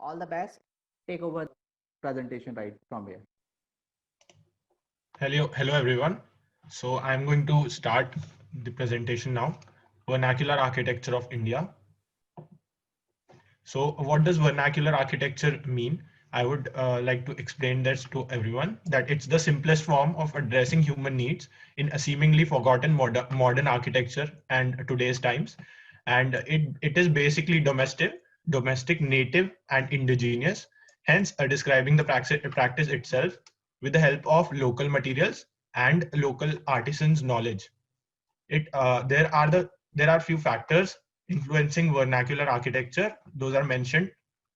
All the best. Take over the presentation right from here. Hello everyone. So I'm going to start the presentation now. Vernacular architecture of India. So what does vernacular architecture mean? I would like to explain this to everyone that it's the simplest form of addressing human needs in a seemingly forgotten modern architecture and today's times. And it is basically domestic, native, and indigenous, hence describing the practice itself with the help of local materials and local artisans' knowledge. It there are few factors influencing vernacular architecture. Those are mentioned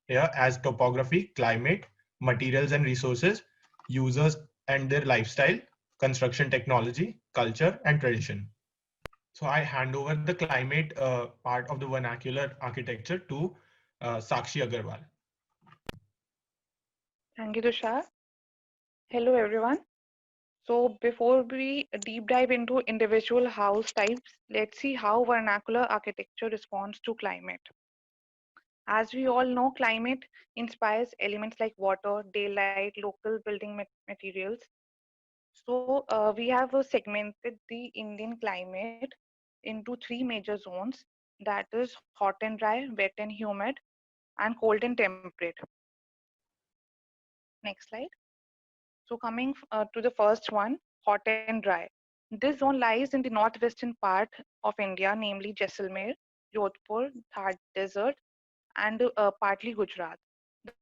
here as topography, climate, materials and resources, users and their lifestyle, construction technology, culture, and tradition. So I hand over the climate part of the vernacular architecture to Sakshi Agarwal. Thank you, Tushar. Hello, everyone. So, before we deep dive into individual house types, let's see how vernacular architecture responds to climate. As we all know, climate inspires elements like water, daylight, local building materials. So, we have segmented the Indian climate into three major zones, that is hot and dry, wet and humid, and cold and temperate. Next slide. So coming to the first one, hot and dry. This zone lies in the northwestern part of India, namely Jaisalmer, Jodhpur, Thar Desert, and partly Gujarat.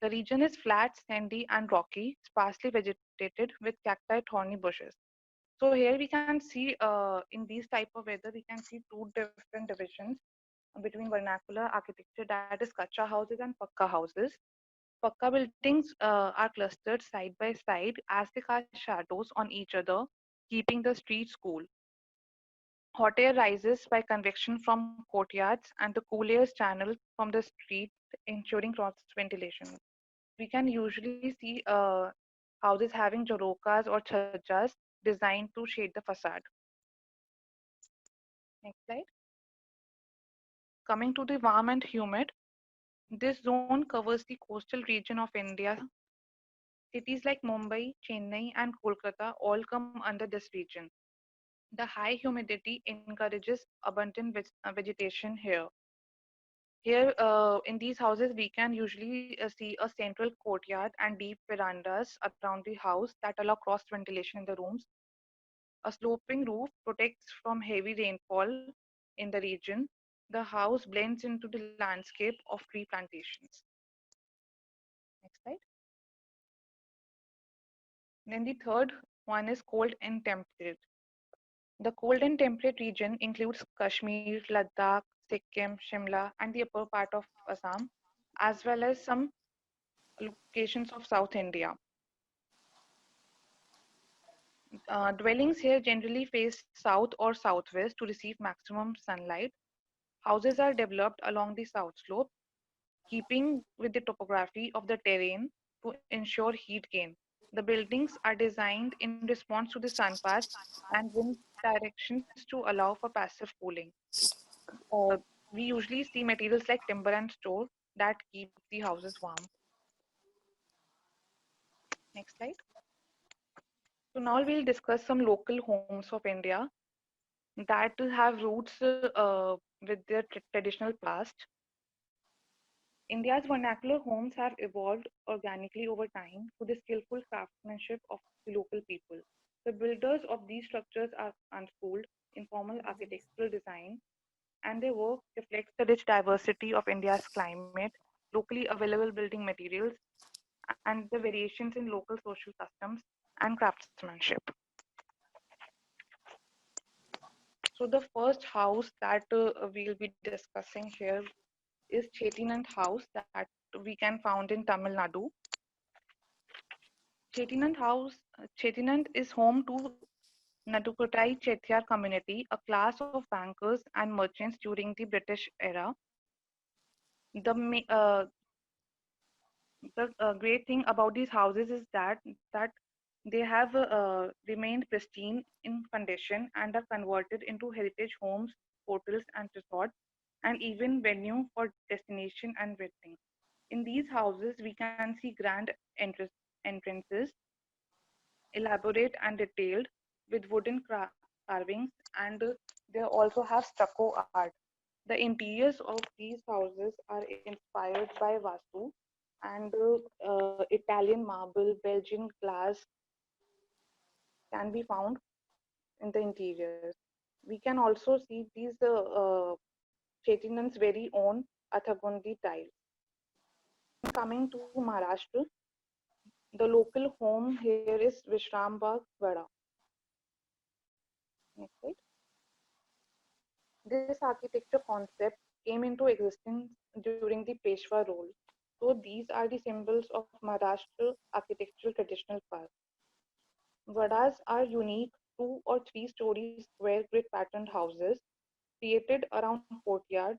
The region is flat, sandy, and rocky, sparsely vegetated with cacti thorny bushes. So here we can see in these type of weather, we can see two different divisions between vernacular architecture, that is kacha houses and pakka houses. Pakka buildings are clustered side by side as they cast shadows on each other, keeping the streets cool. Hot air rises by convection from courtyards and the cool air is channeled from the street, ensuring cross ventilation. We can usually see houses having jorokas or chhajjas designed to shade the facade. Next slide. Coming to the warm and humid, this zone covers the coastal region of India. Cities like Mumbai, Chennai, and Kolkata all come under this region. The high humidity encourages abundant vegetation here. Here, in these houses, we can usually see a central courtyard and deep verandas around the house that allow cross ventilation in the rooms. A sloping roof protects from heavy rainfall in the region. The house blends into the landscape of tree plantations. Next slide. Then the third one is cold and temperate. The cold and temperate region includes Kashmir, Ladakh, Sikkim, Shimla, and the upper part of Assam, as well as some locations of South India. Dwellings here generally face south or southwest to receive maximum sunlight. Houses are developed along the south slope, keeping with the topography of the terrain to ensure heat gain. The buildings are designed in response to the sun paths and wind directions to allow for passive cooling. Uh, we usually see materials like timber and stone that keep the houses warm. Next slide. So now we'll discuss some local homes of India that have roots with their traditional past. India's vernacular homes have evolved organically over time through the skillful craftsmanship of the local people. The builders of these structures are unschooled, informal architectural design, and their work reflects the rich diversity of India's climate, locally available building materials, and the variations in local social customs and craftsmanship. So the first house that we'll be discussing here is Chettinand House that we can found in Tamil Nadu. Chettinand is home to Nadukottai Chettiar community, a class of bankers and merchants during the British era. The ma- uh, the great thing about these houses is that they have remained pristine in condition and are converted into heritage homes, hotels, and resorts, and even venue for destination and wedding. In these houses, we can see grand entrances, elaborate and detailed, with wooden carvings, and they also have stucco art. The interiors of these houses are inspired by Vastu, and Italian marble, Belgian glass can be found in the interiors. We can also see these Chettinand's very own Athabundi tiles. Coming to Maharashtra, the local home here is Vishrambagh Vada. Next slide. This architecture concept came into existence during the Peshwa rule. So these are the symbols of Maharashtra architectural traditional past. Vadas are unique 2 or 3 story square grid patterned houses created around courtyard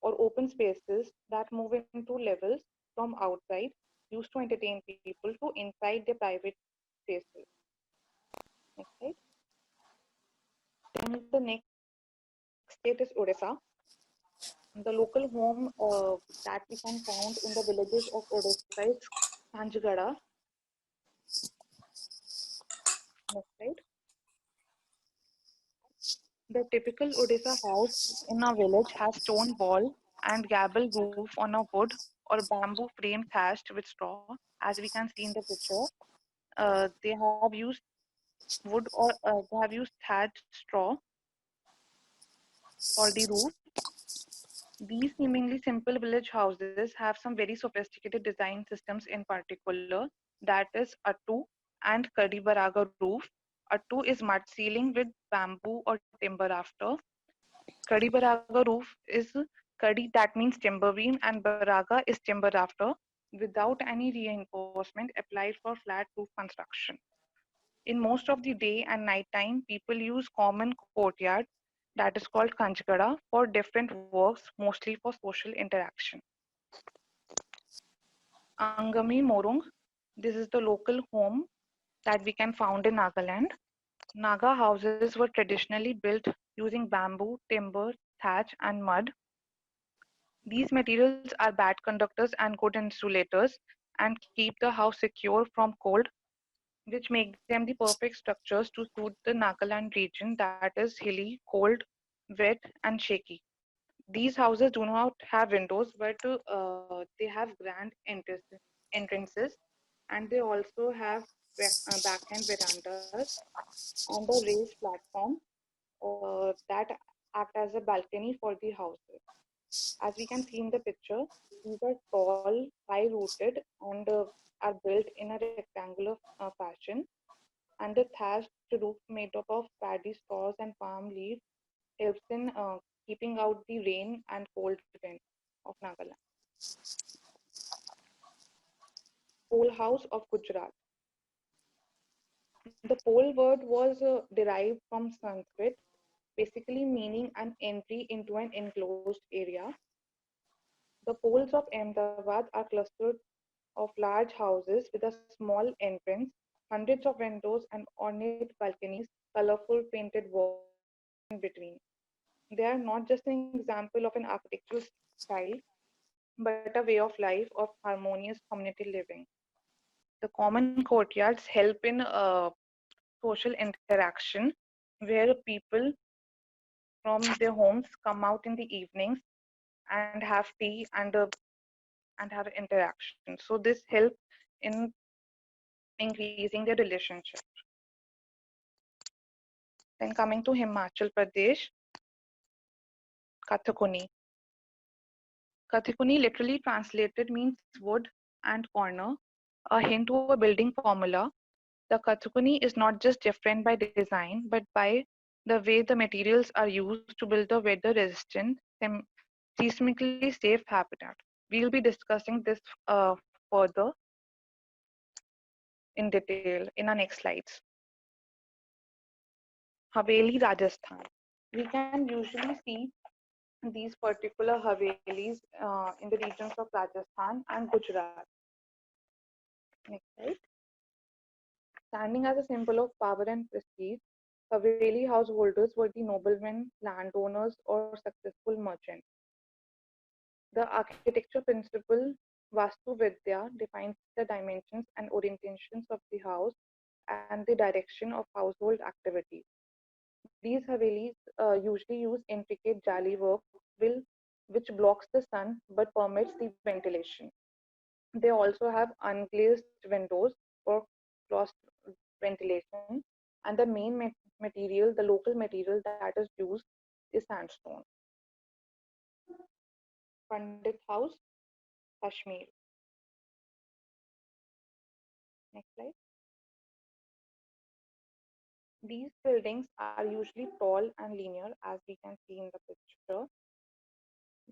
or open spaces that move into levels from outside, used to entertain people, to inside their private spaces. Next slide. Then the next state is Odisha. The local home that we can find in the villages of Odisha is Kanjgada. Next slide. The typical Odisha house in a village has stone wall and gable roof on a wood or bamboo frame thatched with straw, as we can see in the picture. They have used wood or they have used thatched straw for the roof. These seemingly simple village houses have some very sophisticated design systems in particular, that is Attu and Kadibaraga roof. Attu is mud ceiling with bamboo or timber rafter. Kadibaraga roof is Kadi, that means timber beam, and Baraga is timber rafter without any reinforcement applied for flat roof construction. In most of the day and night time, people use common courtyard that is called Kanchgada for different works, mostly for social interaction. Angami Morung, this is the local home that we can found in Nagaland. Naga houses were traditionally built using bamboo, timber, thatch, and mud. These materials are bad conductors and good insulators and keep the house secure from cold, which make them the perfect structures to suit the Nagaland region that is hilly, cold, wet, and shaky. These houses do not have windows, but they have grand entrances, and they also have backhand verandas and a raised platform that act as a balcony for the houses. As we can see in the picture, these are tall, high-rooted, and are built in a rectangular fashion. And the thatched roof made up of paddy straws and palm leaves helps in keeping out the rain and cold wind of Nagaland. Pole House of Gujarat. The pole word was derived from Sanskrit, basically meaning an entry into an enclosed area. The poles of Ahmedabad are clustered of large houses with a small entrance, hundreds of windows and ornate balconies, colorful painted walls in between. They are not just an example of an architectural style, but a way of life of harmonious community living. The common courtyards help in social interaction, where people from their homes come out in the evenings and have tea and have interaction. So this helps in increasing their relationship. Then coming to Himachal Pradesh, Kathakuni. Kathakuni literally translated means wood and corner, a hint to a building formula. The Kathakuni is not just different by design, but by the way the materials are used to build a weather-resistant, seismically safe habitat. We'll be discussing this further in detail in our next slides. Haveli, Rajasthan. We can usually see these particular Havelis in the regions of Rajasthan and Gujarat. Next slide. Standing as a symbol of power and prestige, Haveli householders were the noblemen, landowners, or successful merchants. The architecture principle Vastu Vidya defines the dimensions and orientations of the house and the direction of household activities. These Havelis usually use intricate jali work which blocks the sun but permits the ventilation. They also have unglazed windows for cross ventilation, and the main material, the local material that is used, is sandstone. Pandit House, Kashmir. Next slide. These buildings are usually tall and linear, as we can see in the picture,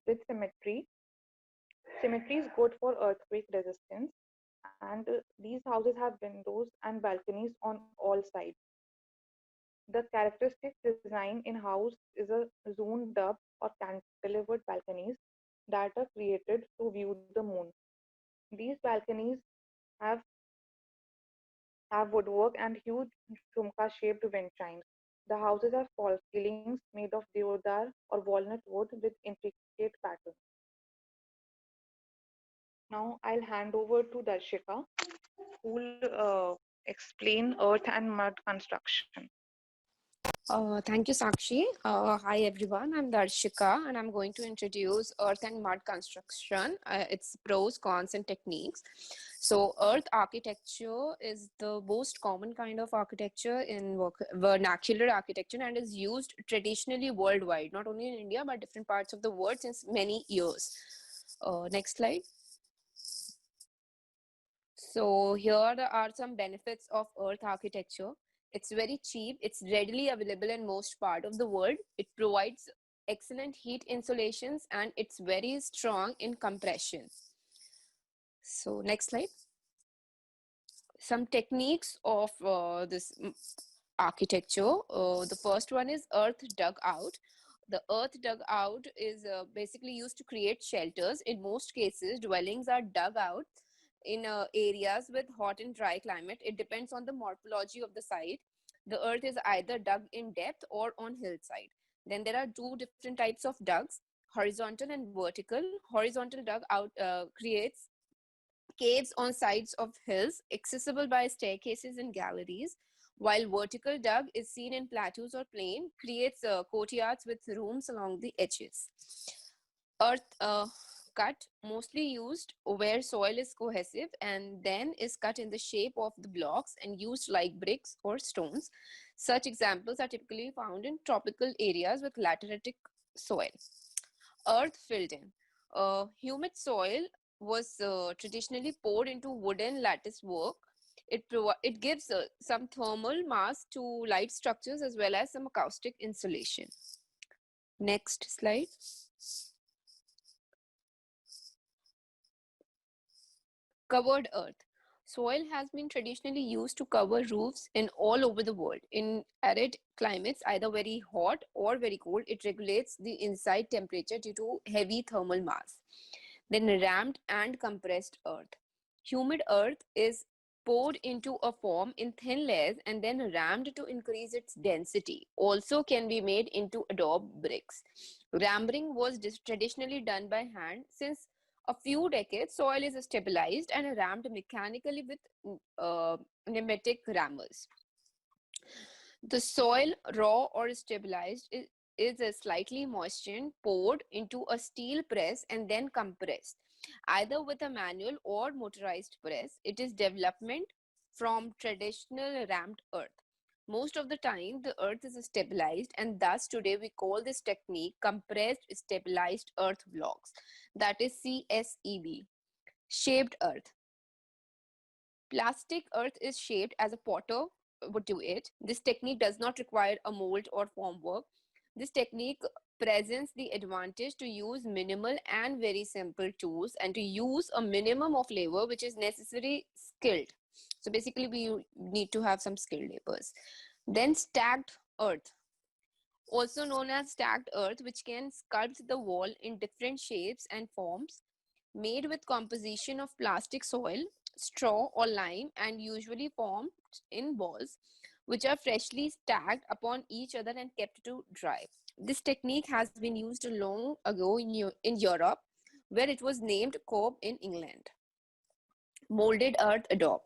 with symmetry. Symmetry is good for earthquake resistance, and these houses have windows and balconies on all sides. The characteristic design in house is a zoomed up or cantilevered balconies that are created to view the moon. These balconies have, have woodwork and huge jhumka shaped wind chimes. The houses have false ceilings made of deodar or walnut wood with intricate patterns. Now I'll hand over to Darshika, who will explain earth and mud construction. Thank you, Sakshi. Hi, everyone. I'm Darshika, and I'm going to introduce earth and mud construction, its pros, cons, and techniques. So, earth architecture is the most common kind of architecture in vernacular architecture and is used traditionally worldwide, not only in India, but different parts of the world since many years. Next slide. So here are some benefits of earth architecture. It's very cheap. It's readily available in most part of the world. It provides excellent heat insulations and it's very strong in compression. So next slide. Some techniques of this architecture. The first one is earth dug out. The earth dug out is basically used to create shelters. In most cases, dwellings are dug out in areas with hot and dry climate. It depends on the morphology of the site. The earth is either dug in depth or on hillside. Then there are two different types of dugs, horizontal and vertical. Horizontal dug out creates caves on sides of hills accessible by staircases and galleries, while vertical dug is seen in plateaus or plain, creates courtyards with rooms along the edges. Earth cut, mostly used where soil is cohesive and then is cut in the shape of the blocks and used like bricks or stones. Such examples are typically found in tropical areas with lateritic soil. Earth filled in. Humid soil was traditionally poured into wooden lattice work. It gives some thermal mass to light structures as well as some acoustic insulation. Next slide. Covered earth. Soil has been traditionally used to cover roofs in all over the world. In arid climates, either very hot or very cold, it regulates the inside temperature due to heavy thermal mass. Then rammed and compressed earth. Humid earth is poured into a form in thin layers and then rammed to increase its density. Also can be made into adobe bricks. Ramming was traditionally done by hand. Since a few decades, soil is stabilized and rammed mechanically with pneumatic rammers. The soil, raw or stabilized, is slightly moistened, poured into a steel press and then compressed, either with a manual or motorized press. It is development from traditional rammed earth. Most of the time, the earth is stabilized, and thus today we call this technique compressed stabilized earth blocks, that is CSEB. Shaped earth. Plastic earth is shaped as a potter would do it. This technique does not require a mold or formwork. This technique presents the advantage to use minimal and very simple tools and to use a minimum of labor which is necessary skilled. So basically we need to have some skilled laborers. Then stacked earth, also known as stacked earth, which can sculpt the wall in different shapes and forms, made with composition of plastic soil, straw or lime, and usually formed in balls, which are freshly stacked upon each other and kept to dry. This technique has been used long ago in Europe, where it was named Cobb in England. Molded earth adobe.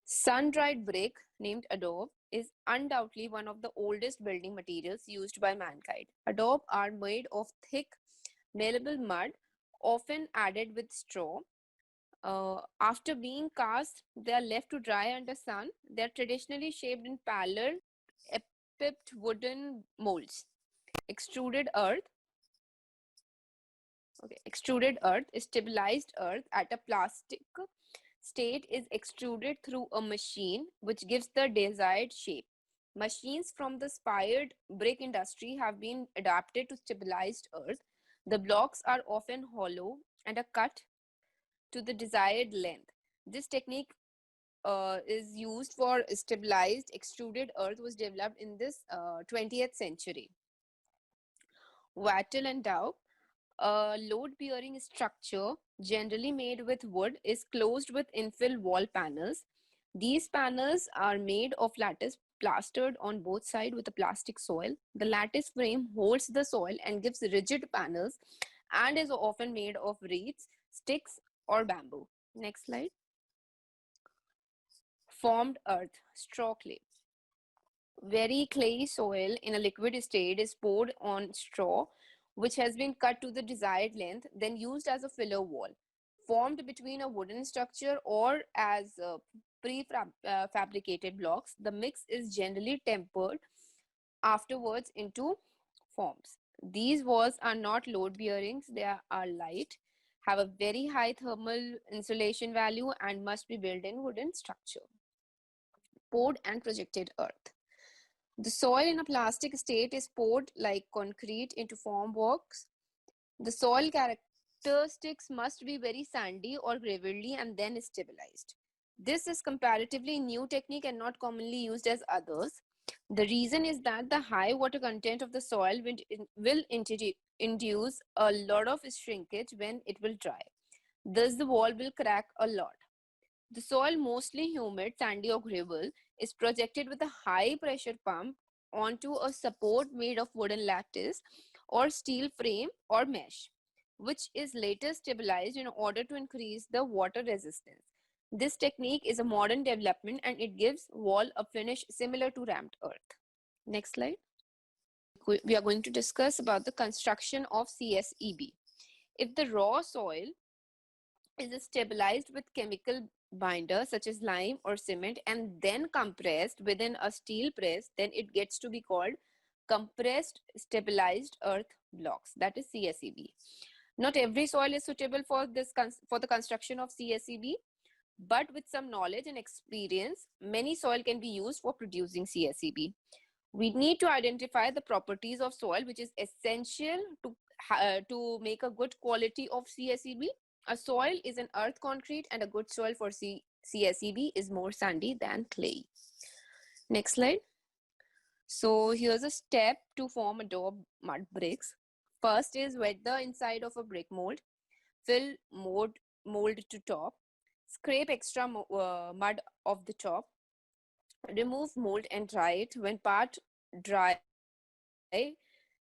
Sun-dried brick, named adobe, is undoubtedly one of the oldest building materials used by mankind. Adobe are made of thick, malleable mud, often added with straw. After being cast, they are left to dry under sun. They are traditionally shaped in parallel, equipped wooden molds. Extruded earth. Okay, extruded earth is stabilized earth at a plastic state is extruded through a machine which gives the desired shape. Machines from the spired brick industry have been adapted to stabilized earth. The blocks are often hollow and are cut to the desired length. This technique is used for stabilized extruded earth was developed in this 20th century. Wattle and daub. A load-bearing structure, generally made with wood, is closed with infill wall panels. These panels are made of lattice plastered on both sides with a plastic soil. The lattice frame holds the soil and gives rigid panels and is often made of reeds, sticks, or bamboo. Next slide. Formed earth, straw clay. Very clayey soil in a liquid state is poured on straw, which has been cut to the desired length, then used as a filler wall. Formed between a wooden structure or as prefabricated blocks, the mix is generally tempered afterwards into forms. These walls are not load bearings, they are light, have a very high thermal insulation value, and must be built in wooden structure. Poured and projected earth. The soil in a plastic state is poured like concrete into formworks. The soil characteristics must be very sandy or gravelly and then stabilized. This is comparatively new technique and not commonly used as others. The reason is that the high water content of the soil will induce a lot of shrinkage when it will dry. Thus, the wall will crack a lot. The soil, mostly humid, sandy or gravel, is projected with a high pressure pump onto a support made of wooden lattice or steel frame or mesh, which is later stabilized in order to increase the water resistance. This technique is a modern development and it gives wall a finish similar to rammed earth. Next slide. We are going to discuss about the construction of CSEB. If the raw soil is stabilized with chemical binder such as lime or cement and then compressed within a steel press, then it gets to be called compressed stabilized earth blocks, that is CSEB. Not every soil is suitable for the construction of CSEB, but with some knowledge and experience, many soil can be used for producing CSEB. We need to identify the properties of soil which is essential to make a good quality of CSEB. A soil is an earth concrete and a good soil for CSEB is more sandy than clay. Next slide. So here's a step to form adobe mud bricks. First is wet the inside of a brick mold. Fill mold to top. Scrape extra mud off the top. Remove mold and dry it. When part dry,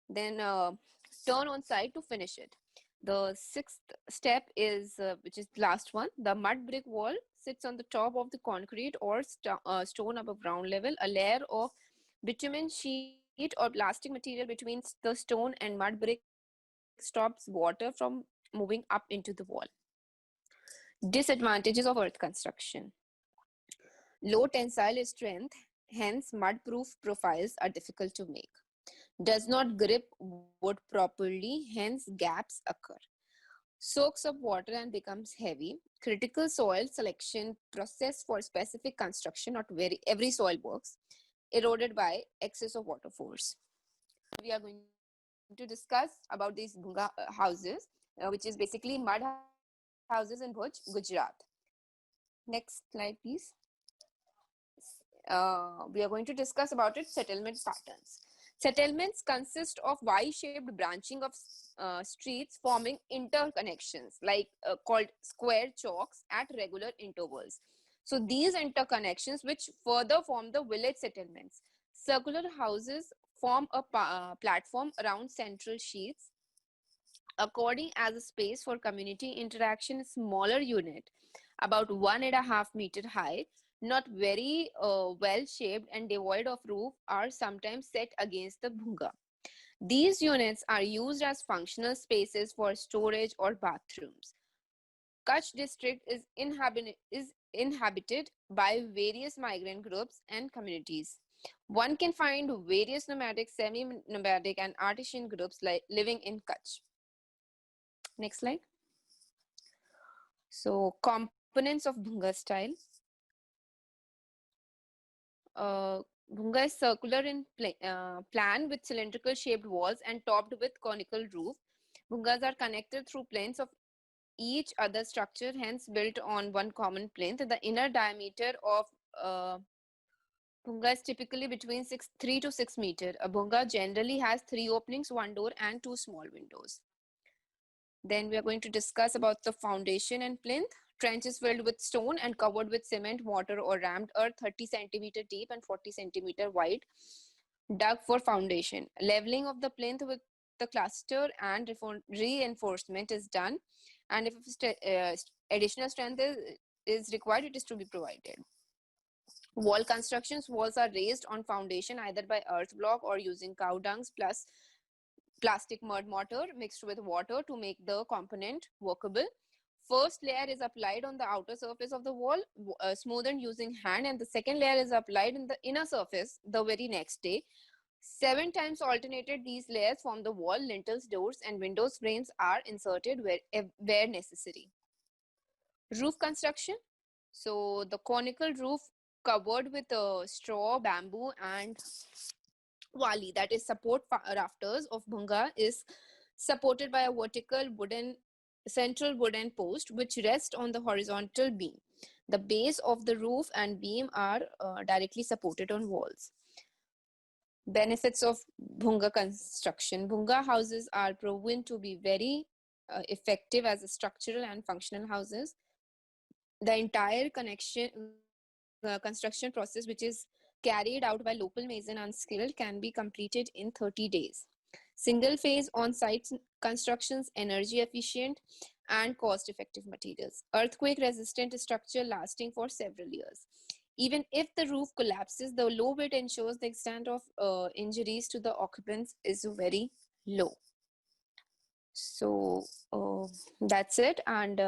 then turn on side to finish it. The sixth step is, which is the last one, the mud brick wall sits on the top of the concrete or stone above ground level. A layer of bitumen sheet or plastic material between the stone and mud brick stops water from moving up into the wall. Disadvantages of earth construction. Low tensile strength, hence mud-proof profiles are difficult to make. Does not grip wood properly, hence gaps occur. Soaks up water and becomes heavy. Critical soil selection process for specific construction, not every soil works. Eroded by excess of water force. We are going to discuss about these Bhunga houses, which is basically mud houses in Bhuj, Gujarat. Next slide, please. We are going to discuss about its settlement patterns. Settlements consist of Y-shaped branching of streets forming interconnections, like called square chalks at regular intervals. So these interconnections which further form the village settlements. Circular houses form a platform around central sheets. according as a space for community interaction. Smaller unit, about 1.5 meter high, not very well shaped and devoid of roof, are sometimes set against the bhunga. These units are used as functional spaces for storage or bathrooms. Kutch district is inhabited by various migrant groups and communities. One can find various nomadic, semi-nomadic, and artisan groups living in Kutch. Next slide. So, components of Bhunga style. Uh, Bhunga is circular in plan with cylindrical shaped walls and topped with conical roof. Bhungas are connected through planes of each other structure, hence built on one common plane. The inner diameter of Bhunga is typically between 3 to 6 meter. A Bhunga generally has 3 openings, 1 door and 2 small windows. Then we are going to discuss about the foundation and plinth. Trench is filled with stone and covered with cement, mortar or rammed earth, 30 centimeter deep and 40 centimeter wide, dug for foundation. Leveling of the plinth with the cluster and reinforcement is done, and if additional strength is required, it is to be provided. Wall constructions, walls are raised on foundation either by earth block or using cow dungs plus plastic mud mortar mixed with water to make the component workable. First layer is applied on the outer surface of the wall, smoothened using hand, and the second layer is applied in the inner surface the very next day. 7 times alternated, these layers form the wall. Lintels, doors, and windows frames are inserted where necessary. Roof construction. So the conical roof covered with straw, bamboo, and wali, that is support rafters of bhunga, is supported by a vertical central wooden post which rests on the horizontal beam. The base of the roof and beam are directly supported on walls. Benefits of bhunga construction. Bhunga houses are proven to be very effective as a structural and functional houses. The entire construction process, which is carried out by local mason unskilled, can be completed in 30 days. Single phase on-site constructions, energy efficient and cost-effective materials. Earthquake resistant structure lasting for several years. Even if the roof collapses, the low weight ensures the extent of injuries to the occupants is very low. So that's it. And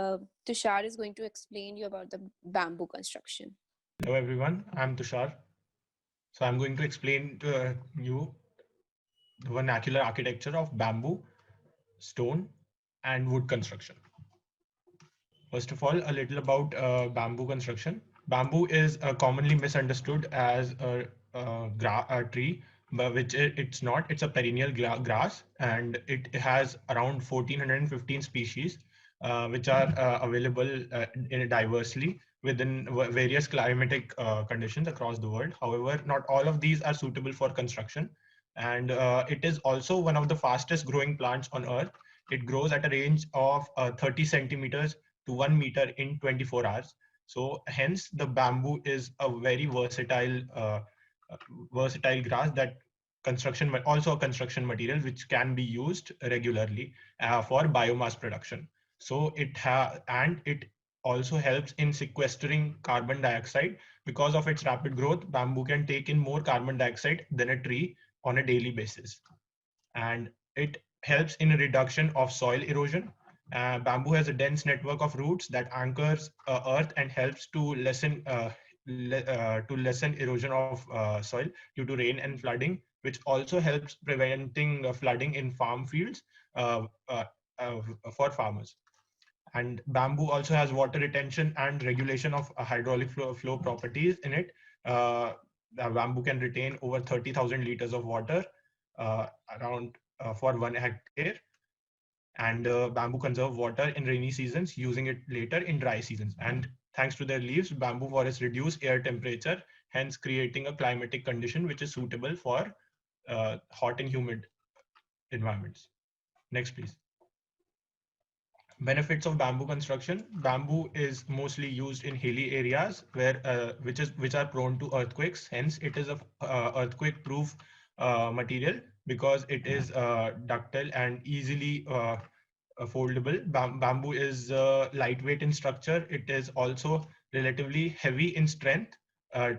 Tushar is going to explain you about the bamboo construction. Hello everyone, I'm Tushar. So I'm going to explain to you the vernacular architecture of bamboo, stone, and wood construction. First of all, a little about bamboo construction. Bamboo is commonly misunderstood as a tree, but which it's not. It's a perennial grass, and it has around 1,415 species, which are available diversely within various climatic conditions across the world. However, not all of these are suitable for construction, and it is also one of the fastest growing plants on Earth. It grows at a range of 30 centimeters to 1 meter in 24 hours. So hence the bamboo is a very versatile grass that also a construction material which can be used regularly for biomass production. So it also helps in sequestering carbon dioxide. Because of its rapid growth, bamboo can take in more carbon dioxide than a tree on a daily basis. And it helps in a reduction of soil erosion. Bamboo has a dense network of roots that anchors earth and helps to lessen erosion of soil due to rain and flooding, which also helps preventing flooding in farm fields for farmers. And bamboo also has water retention and regulation of hydraulic flow properties in it. Bamboo can retain over 30,000 liters of water around for 1 hectare. And bamboo conserve water in rainy seasons, using it later in dry seasons. And thanks to their leaves, bamboo forests reduce air temperature, hence creating a climatic condition which is suitable for hot and humid environments. Next, please. Benefits of bamboo construction. Bamboo is mostly used in hilly areas which are prone to earthquakes. Hence, it is a earthquake-proof material because it is ductile and easily foldable. Bamboo is lightweight in structure. It is also relatively heavy in strength,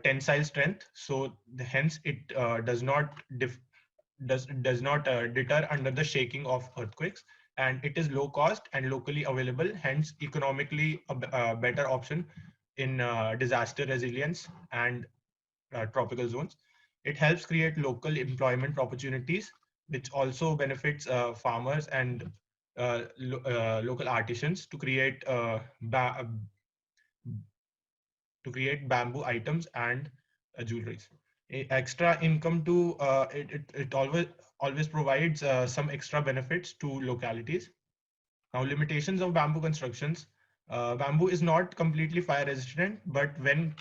tensile strength. So hence it does not deter under the shaking of earthquakes, and it is low cost and locally available, hence economically a better option in disaster resilience and tropical zones. It helps create local employment opportunities, which also benefits farmers and local artisans to create bamboo items and jewelries. Extra income to it always provides some extra benefits to localities. Now, limitations of bamboo constructions. Bamboo is not completely fire resistant, but when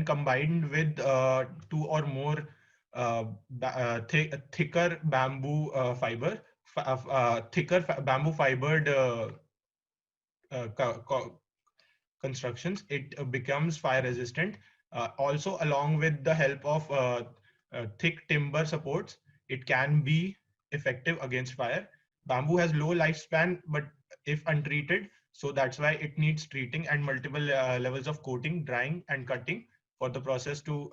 combined with two or more thicker bamboo bamboo fibered uh, co- co- constructions, it becomes fire resistant. Also, along with the help of thick timber supports, it can be effective against fire. Bamboo has low lifespan, but if untreated, so that's why it needs treating and multiple levels of coating, drying, and cutting for the process to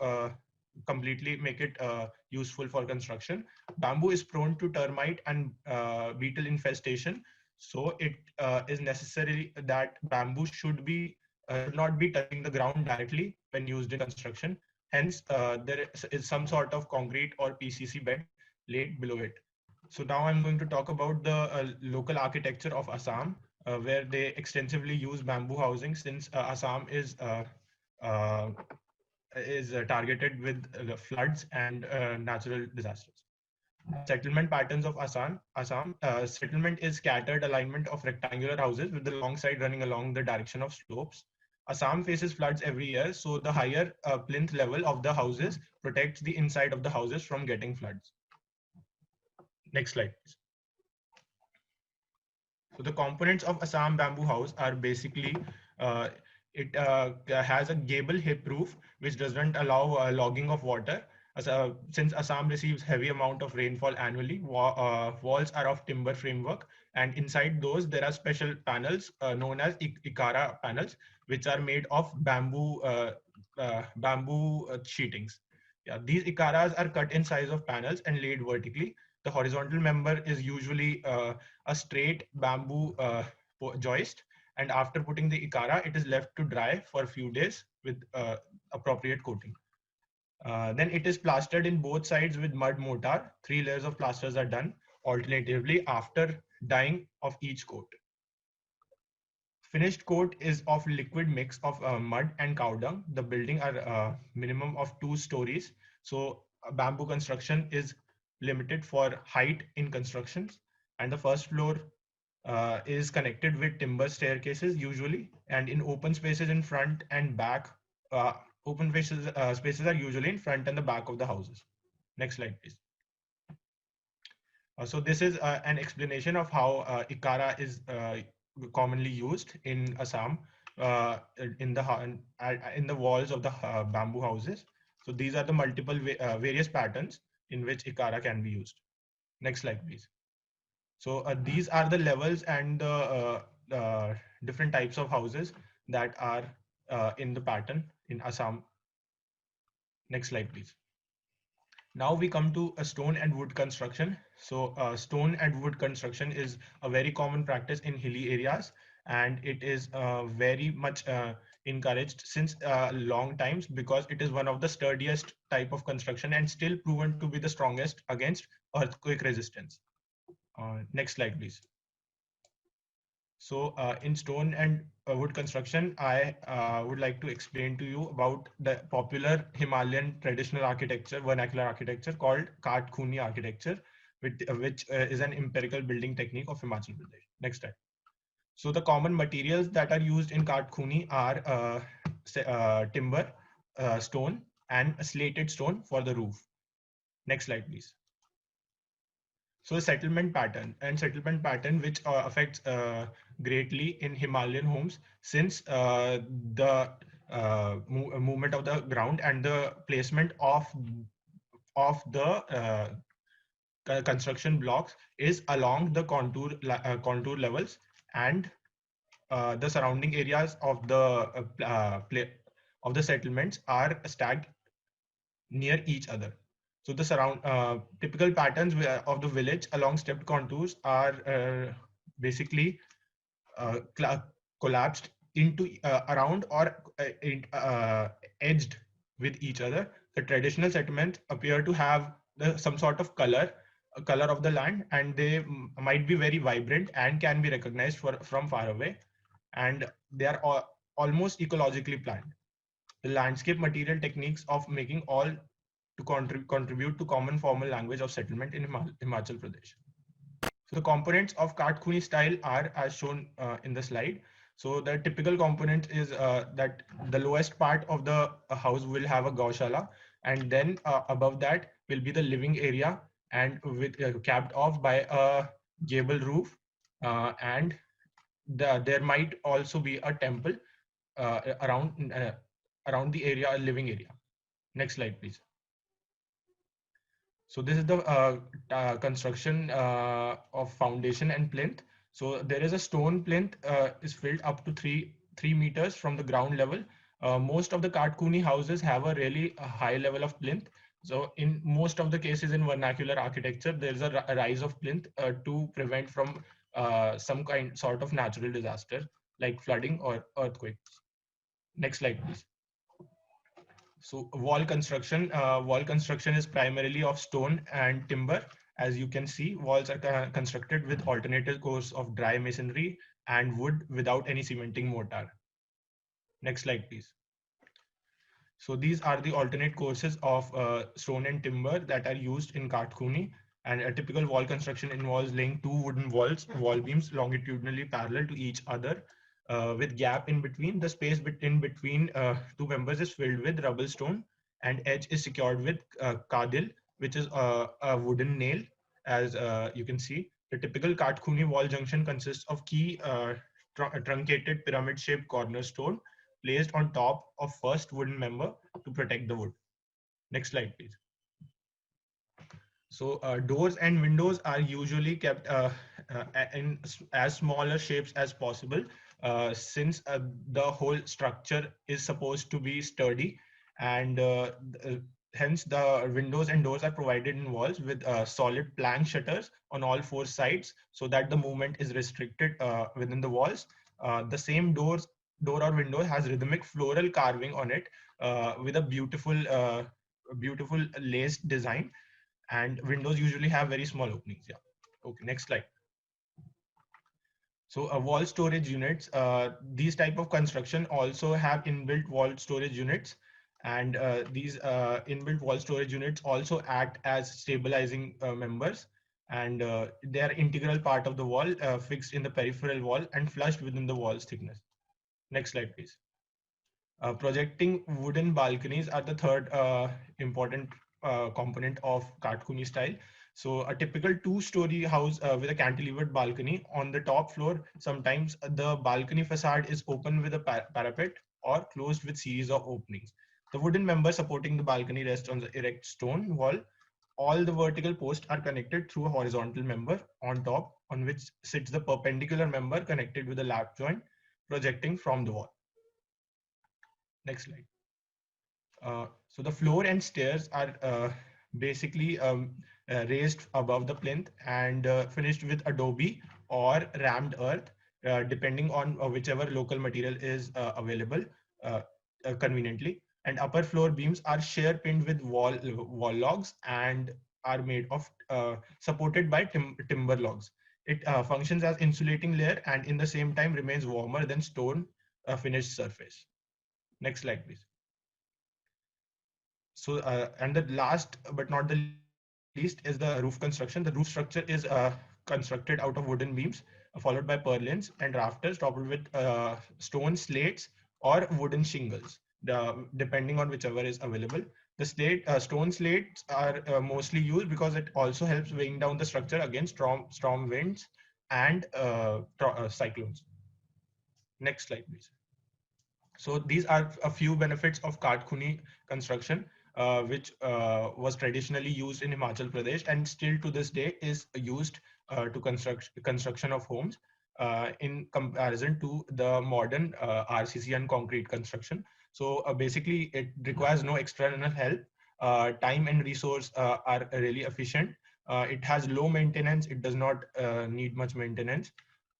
completely make it useful for construction. Bamboo is prone to termite and beetle infestation, so it is necessary that bamboo should not be touching the ground directly when used in construction. Hence, there is some sort of concrete or PCC bed laid below it. So now I'm going to talk about the local architecture of Assam, where they extensively use bamboo housing, since Assam uh, is targeted with the floods and natural disasters. Settlement patterns of Assam. Settlement is scattered alignment of rectangular houses with the long side running along the direction of slopes. Assam faces floods every year, so the higher plinth level of the houses protects the inside of the houses from getting floods. Next slide, please. So the components of Assam bamboo house are basically uh, it has a gable hip roof which doesn't allow logging of water. Since Assam receives heavy amount of rainfall annually, walls are of timber framework, and inside those there are special panels known as ikara panels, which are made of bamboo sheetings. Yeah, these ikaras are cut in size of panels and laid vertically. The horizontal member is usually a straight bamboo joist, and after putting the ikara, it is left to dry for a few days with appropriate coating. Then it is plastered in both sides with mud mortar. 3 layers of plasters are done alternatively after dyeing of each coat. Finished coat is of liquid mix of mud and cow dung. The building are minimum of 2 stories. So bamboo construction is limited for height in constructions, and the first floor is connected with timber staircases usually, and in open spaces in front and back. Open spaces are usually in front and the back of the houses. Next slide, please. So this is an explanation of how Ikara is commonly used in Assam in the walls of the bamboo houses. So these are the multiple various patterns in which Ikara can be used. Next slide, please. So these are the levels and the different types of houses that are in the pattern in Assam. Next slide, please. Now we come to a stone and wood construction. So stone and wood construction is a very common practice in hilly areas, and it is very much encouraged since long times because it is one of the sturdiest type of construction and still proven to be the strongest against earthquake resistance. Next slide, please. So in stone and wood construction, I would like to explain to you about the popular Himalayan traditional architecture, vernacular architecture called Kaat Khuni architecture, which is an empirical building technique of Himachal Pradesh. Next slide. So the common materials that are used in Kaat Khuni are timber, stone, and a slated stone for the roof. Next slide, please. So settlement pattern which affects greatly in Himalayan homes since the movement of the ground and the placement of the construction blocks is along the contour levels, and the surrounding areas of the settlements are stacked near each other. So the typical patterns of the village along stepped contours are basically uh, collapsed into around or edged with each other. The traditional settlements appear to have some sort of color of the land, and they might be very vibrant and can be recognized from far away, and they are almost ecologically planned. The landscape material techniques of making all to contribute to common formal language of settlement in Himachal Pradesh. So the components of Kathkuni style are as shown in the slide. So the typical component is that the lowest part of the house will have a gaushala, and then above that will be the living area, and with capped off by a gable roof, and there might also be a temple around the area, living area. Next slide, please. So this is the construction of foundation and plinth. So there is a stone plinth is filled up to 3 meters from the ground level. Most of the Kathkuni houses have a really high level of plinth. So in most of the cases in vernacular architecture, there is a rise of plinth to prevent from some sort of natural disaster like flooding or earthquakes. Next slide, please. So wall construction is primarily of stone and timber. As you can see, walls are constructed with alternative cores of dry masonry and wood without any cementing mortar. Next slide, please. So these are the alternate courses of stone and timber that are used in Kathkuni. And a typical wall construction involves laying two wooden wall beams longitudinally parallel to each other with gap in between. The space in between two members is filled with rubble stone, and edge is secured with kadil, which is a wooden nail. As you can see, the typical Kathkuni wall junction consists of key truncated pyramid-shaped cornerstone placed on top of first wooden member to protect the wood. Next slide, please. So doors and windows are usually kept in as smaller shapes as possible, since the whole structure is supposed to be sturdy, and hence the windows and doors are provided in walls with solid plank shutters on all four sides, so that the movement is restricted within the walls. The same door or window has rhythmic floral carving on it with a beautiful laced design, and windows usually have very small openings. Yeah. Okay, next slide. So wall storage units, these type of construction also have inbuilt wall storage units, and these inbuilt wall storage units also act as stabilizing members, and they are integral part of the wall, fixed in the peripheral wall and flushed within the wall's thickness. Next slide, please. Projecting wooden balconies are the third important component of Kathkuni style. So a typical two-story house with a cantilevered balcony on the top floor, sometimes the balcony facade is open with a parapet or closed with series of openings. The wooden member supporting the balcony rests on the erect stone wall. All the vertical posts are connected through a horizontal member on top, on which sits the perpendicular member connected with a lap joint projecting from the wall. Next slide. So the floor and stairs are basically raised above the plinth and finished with adobe or rammed earth, depending on whichever local material is available conveniently. And upper floor beams are shear pinned with wall logs and are made of supported by timber logs. It functions as insulating layer and in the same time remains warmer than stone finished surface. Next slide, please. So, and the last but not the least is the roof construction. The roof structure is constructed out of wooden beams, followed by purlins and rafters topped with stone slates or wooden shingles, depending on whichever is available. The stone slates are mostly used because it also helps weighing down the structure against storm winds and cyclones. Next slide, please. So these are a few benefits of Kathkuni construction. which was traditionally used in Himachal Pradesh and still to this day is used to construction of homes in comparison to the modern RCC and concrete construction. So basically, it requires no external help. Time and resource are really efficient. It has low maintenance. It does not need much maintenance,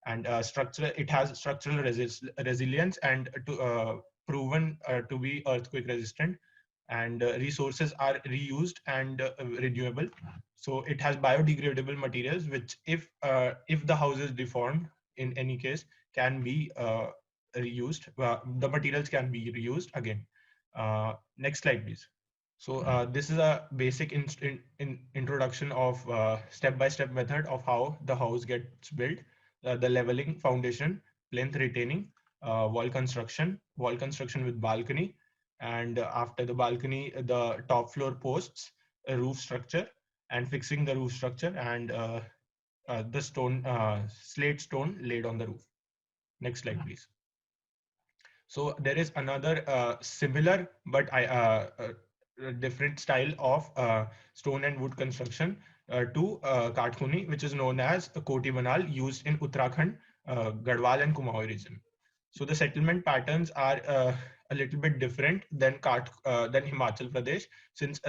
and it has structural resilience and proven to be earthquake resistant. And resources are reused and renewable. So it has biodegradable materials, which if the house is deformed in any case can be reused. The materials can be reused again. Next slide, please. So this is a basic introduction of step-by-step method of how the house gets built. The leveling, foundation, plinth retaining, wall construction with balcony, and after the balcony, the top floor posts, a roof structure, and fixing the roof structure, and the slate stone laid on the roof. Next slide, please. So there is another similar but different style of stone and wood construction to Kathkuni, which is known as Koti Banal, used in Uttarakhand, Garhwal and Kumaon region. So the settlement patterns are a little bit different than Himachal Pradesh, since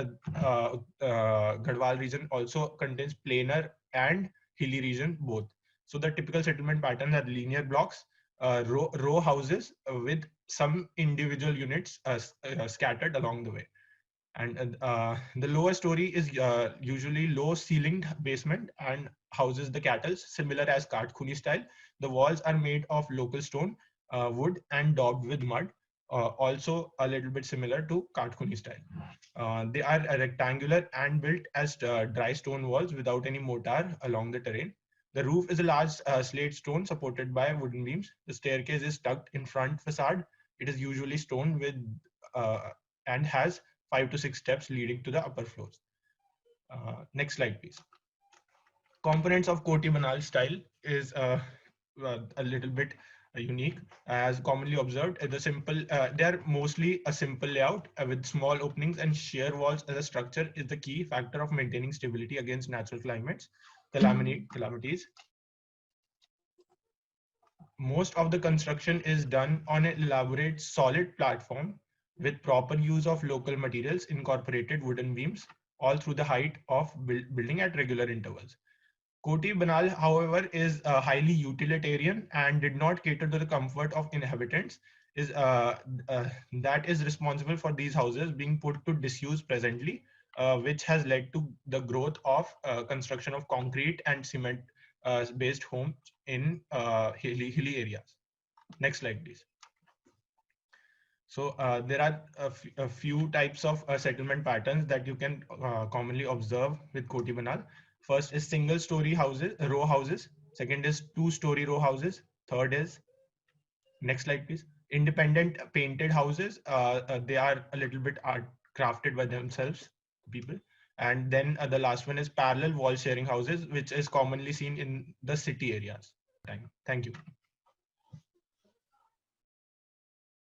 Garhwal region also contains plainer and hilly region both. So the typical settlement patterns are linear blocks, row houses with some individual units scattered along the way. And the lower story is usually low ceilinged basement and houses the cattle, similar as Kathkuni style. The walls are made of local stone, wood, and daubed with mud, also a little bit similar to Kathkuni style. They are rectangular and built as dry stone walls without any mortar along the terrain. The roof is a large slate stone supported by wooden beams. The staircase is tucked in front facade. It is usually stone with and has 5 to 6 steps leading to the upper floors. Next slide, please. Components of Koti Banal style is a little bit unique, as commonly observed. They are mostly a simple layout with small openings and sheer walls as a structure is the key factor of maintaining stability against natural calamities. Most of the construction is done on an elaborate solid platform with proper use of local materials, incorporated wooden beams all through the height of building at regular intervals. Koti Banal, however, is highly utilitarian and did not cater to the comfort of inhabitants. That is responsible for these houses being put to disuse presently, which has led to the growth of construction of concrete and cement based homes in hilly areas. Next slide, please. So there are a few types of settlement patterns that you can commonly observe with Koti Banal. First is single-story houses, row houses. Second is two-story row houses. Third is, next slide, please, independent painted houses. They are a little bit art crafted by themselves, people. And then the last one is parallel wall sharing houses, which is commonly seen in the city areas. Thank you.